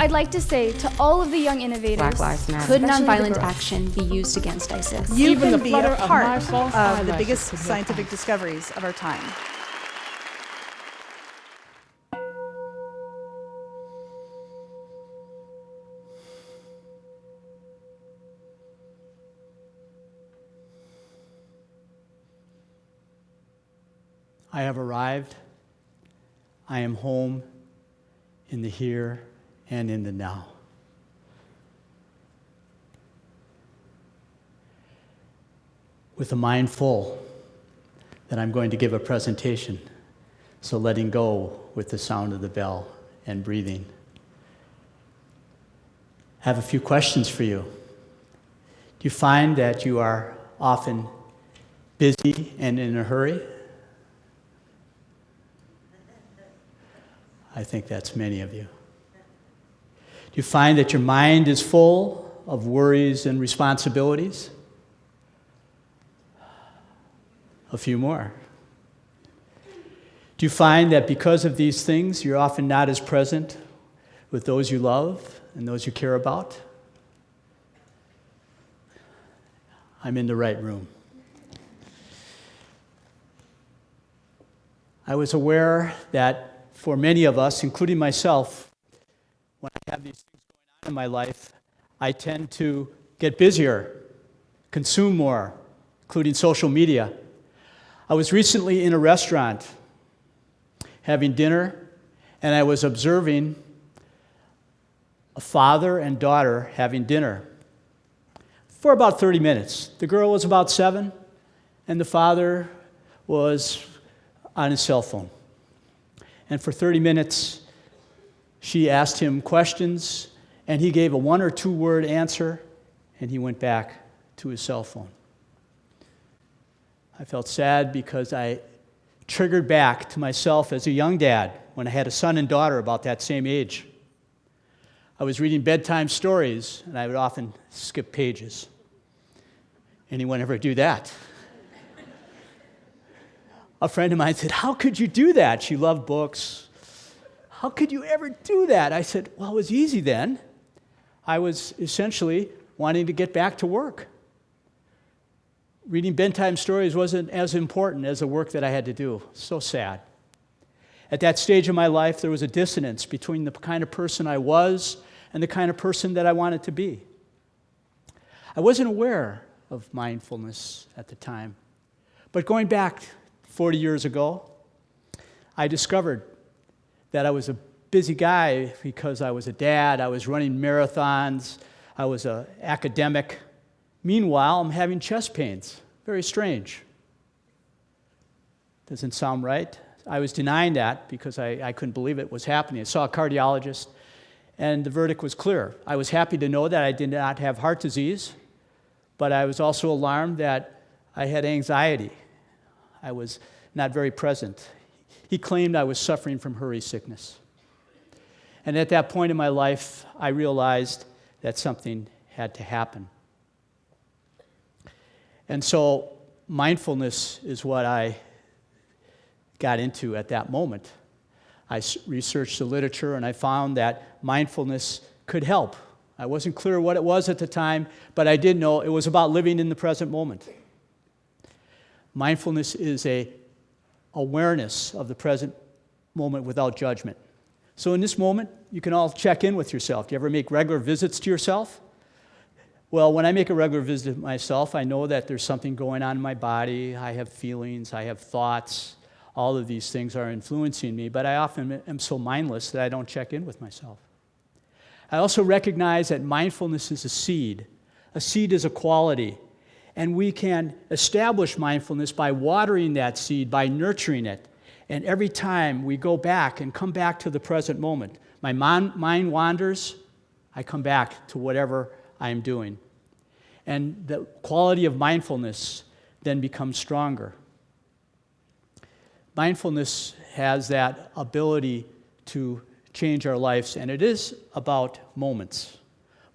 I'd like to say to all of the young innovators, Black Lives Matter. Could especially the nonviolent girls. action be used against ISIS? You Even can the be flutter a of my part false of the eyelashes biggest could help scientific us. discoveries of our time. I have arrived. I am home in the here and in the now. With a mind full that I'm going to give a presentation, so letting go with the sound of the bell and breathing. I have a few questions for you. Do you find that you are often busy and in a hurry? I think that's many of you. Do you find that your mind is full of worries and responsibilities? A few more. Do you find that because of these things, you're often not as present with those you love and those you care about? I'm in the right room. I was aware that for many of us, including myself, when I have these things going on in my life, I tend to get busier, consume more, including social media. I was recently in a restaurant having dinner, and I was observing a father and daughter having dinner for about 30 minutes. The girl was about 7, and the father was on his cell phone. And for 30 minutes, she asked him questions, and he gave a 1 or 2 word answer, and he went back to his cell phone. I felt sad because I triggered back to myself as a young dad when I had a son and daughter about that same age. I was reading bedtime stories, and I would often skip pages. Anyone ever do that? A friend of mine said, "How could you do that?" She loved books. "How could you ever do that?" I said, "Well, it was easy then. I was essentially wanting to get back to work. Reading bedtime stories wasn't as important as the work that I had to do." So sad. At that stage of my life, there was a dissonance between the kind of person I was and the kind of person that I wanted to be. I wasn't aware of mindfulness at the time. But going back 40 years ago, I discovered that I was a busy guy because I was a dad, I was running marathons, I was an academic. Meanwhile, I'm having chest pains. Very strange. Doesn't sound right. I was denying that because I couldn't believe it was happening. I saw a cardiologist, and the verdict was clear. I was happy to know that I did not have heart disease, but I was also alarmed that I had anxiety. I was not very present. He claimed I was suffering from hurry sickness. And at that point in my life, I realized that something had to happen. And so mindfulness is what I got into at that moment. I researched the literature, and I found that mindfulness could help. I wasn't clear what it was at the time, but I did know it was about living in the present moment. Mindfulness is a awareness of the present moment without judgment. So in this moment, you can all check in with yourself. Do you ever make regular visits to yourself? Well, when I make a regular visit to myself, I know that there's something going on in my body. I have feelings, I have thoughts. All of these things are influencing me, but I often am so mindless that I don't check in with myself. I also recognize that mindfulness is a seed. A seed is a quality. And we can establish mindfulness by watering that seed, by nurturing it. And every time we go back and come back to the present moment, my mind wanders, I come back to whatever I am doing. And the quality of mindfulness then becomes stronger. Mindfulness has that ability to change our lives, and it is about moments.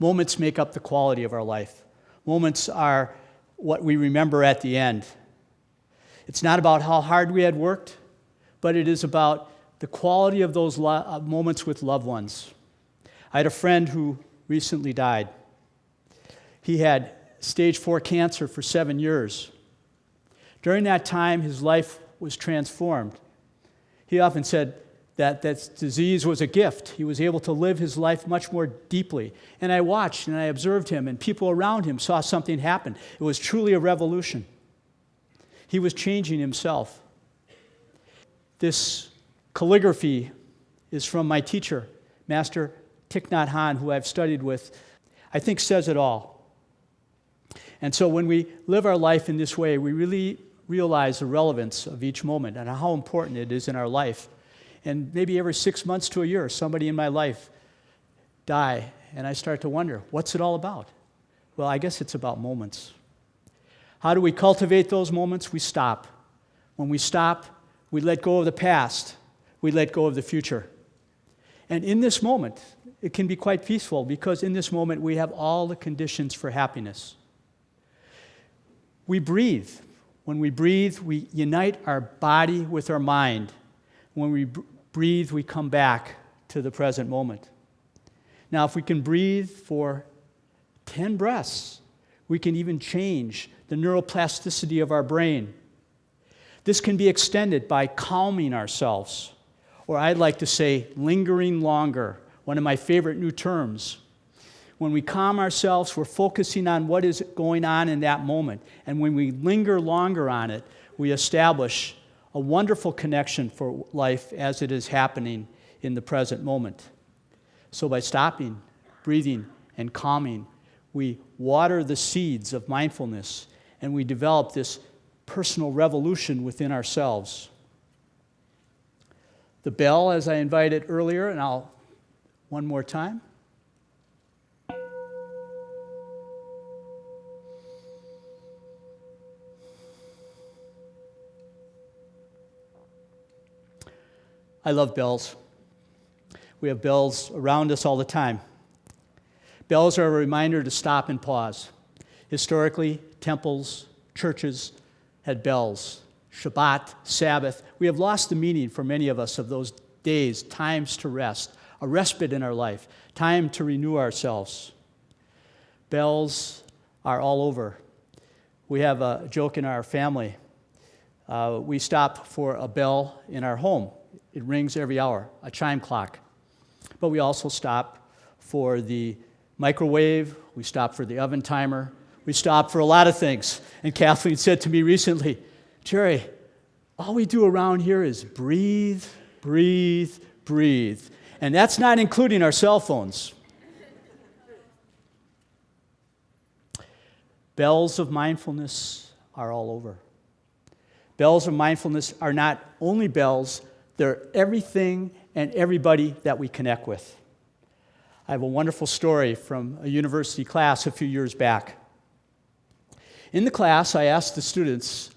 Moments make up the quality of our life. Moments are what we remember at the end. It's not about how hard we had worked, but it is about the quality of those moments with loved ones. I had a friend who recently died. He had stage 4 cancer for 7 years. During that time, his life was transformed. He often said that disease was a gift. He was able to live his life much more deeply. And I watched and I observed him, and people around him saw something happen. It was truly a revolution. He was changing himself. This calligraphy is from my teacher, Master Thich Nhat Hanh, who I've studied with. I think says it all. And so when we live our life in this way, we really realize the relevance of each moment and how important it is in our life. And maybe every 6 months to a year, somebody in my life die, and I start to wonder, what's it all about? Well, I guess it's about moments. How do we cultivate those moments? We stop. When we stop, we let go of the past. We let go of the future. And in this moment, it can be quite peaceful because in this moment, we have all the conditions for happiness. We breathe. When we breathe, we unite our body with our mind. When we breathe, we come back to the present moment. Now, if we can breathe for 10 breaths, we can even change the neuroplasticity of our brain. This can be extended by calming ourselves, or I'd like to say lingering longer, one of my favorite new terms. When we calm ourselves, we're focusing on what is going on in that moment. And when we linger longer on it, we establish a wonderful connection for life as it is happening in the present moment. So by stopping, breathing, and calming, we water the seeds of mindfulness, and we develop this personal revolution within ourselves. The bell, as I invited earlier, and I'll one more time. I love bells. We have bells around us all the time. Bells are a reminder to stop and pause. Historically, temples, churches had bells. Shabbat, Sabbath. We have lost the meaning for many of us of those days, times to rest, a respite in our life, time to renew ourselves. Bells are all over. We have a joke in our family. We stop for a bell in our home. It rings every hour, a chime clock. But we also stop for the microwave. We stop for the oven timer. We stop for a lot of things. And Kathleen said to me recently, Jerry, all we do around here is breathe, breathe, breathe. And that's not including our cell phones. Bells of mindfulness are all over. Bells of mindfulness are not only bells, they're everything and everybody that we connect with. I have a wonderful story from a university class a few years back. In the class, I asked the students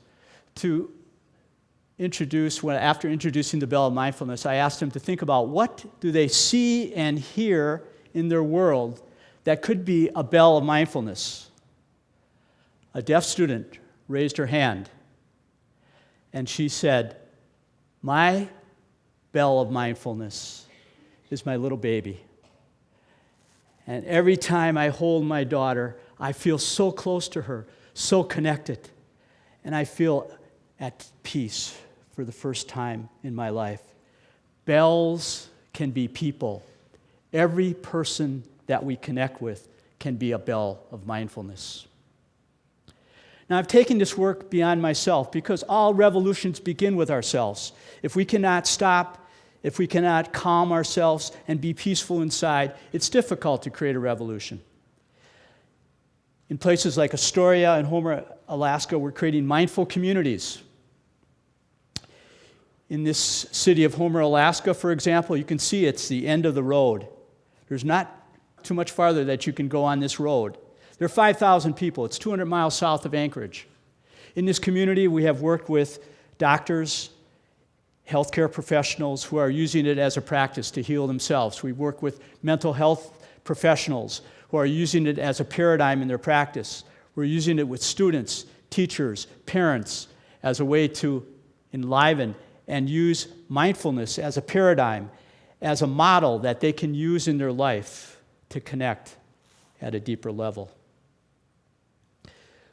to after introducing the bell of mindfulness, I asked them to think about what do they see and hear in their world that could be a bell of mindfulness. A deaf student raised her hand, and she said, "My bell of mindfulness is my little baby. And every time I hold my daughter, I feel so close to her, so connected, and I feel at peace for the first time in my life." Bells can be people. Every person that we connect with can be a bell of mindfulness. Now, I've taken this work beyond myself because all revolutions begin with ourselves. If we cannot stop, if we cannot calm ourselves and be peaceful inside, it's difficult to create a revolution. In places like Astoria and Homer, Alaska, we're creating mindful communities. In this city of Homer, Alaska, for example, you can see it's the end of the road. There's not too much farther that you can go on this road. There are 5,000 people. It's 200 miles south of Anchorage. In this community, we have worked with doctors, healthcare professionals who are using it as a practice to heal themselves. We work with mental health professionals who are using it as a paradigm in their practice. We're using it with students, teachers, parents, as a way to enliven and use mindfulness as a paradigm, as a model that they can use in their life to connect at a deeper level.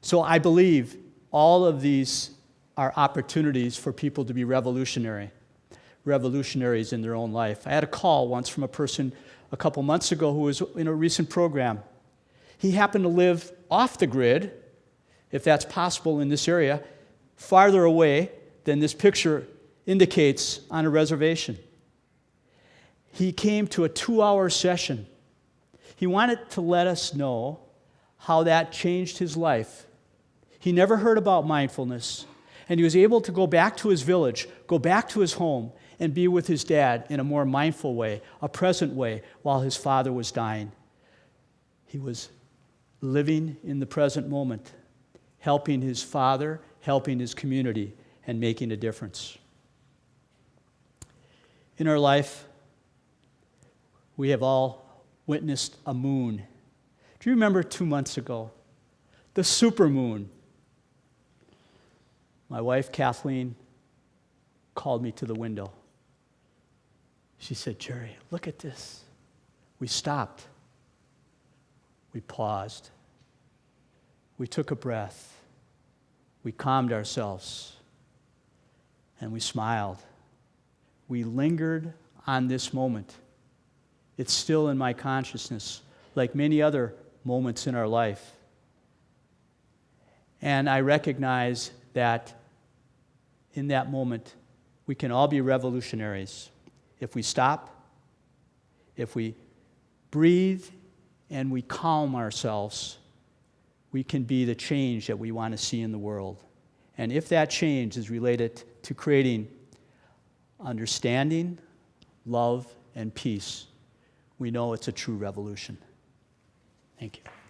So I believe all of these are opportunities for people to be revolutionaries in their own life. I had a call once from a person a couple months ago who was in a recent program. He happened to live off the grid, if that's possible in this area, farther away than this picture indicates on a reservation. He came to a 2-hour session. He wanted to let us know how that changed his life. He never heard about mindfulness, and he was able to go back to his village, go back to his home, and be with his dad in a more mindful way, a present way, while his father was dying. He was living in the present moment, helping his father, helping his community, and making a difference. In our life, we have all witnessed a moon. Do you remember 2 months ago? The supermoon. My wife, Kathleen, called me to the window. She said, "Jerry, look at this." We stopped. We paused. We took a breath. We calmed ourselves. And we smiled. We lingered on this moment. It's still in my consciousness, like many other moments in our life. And I recognize that in that moment, we can all be revolutionaries. If we stop, if we breathe, and we calm ourselves, we can be the change that we want to see in the world. And if that change is related to creating understanding, love, and peace, we know it's a true revolution. Thank you.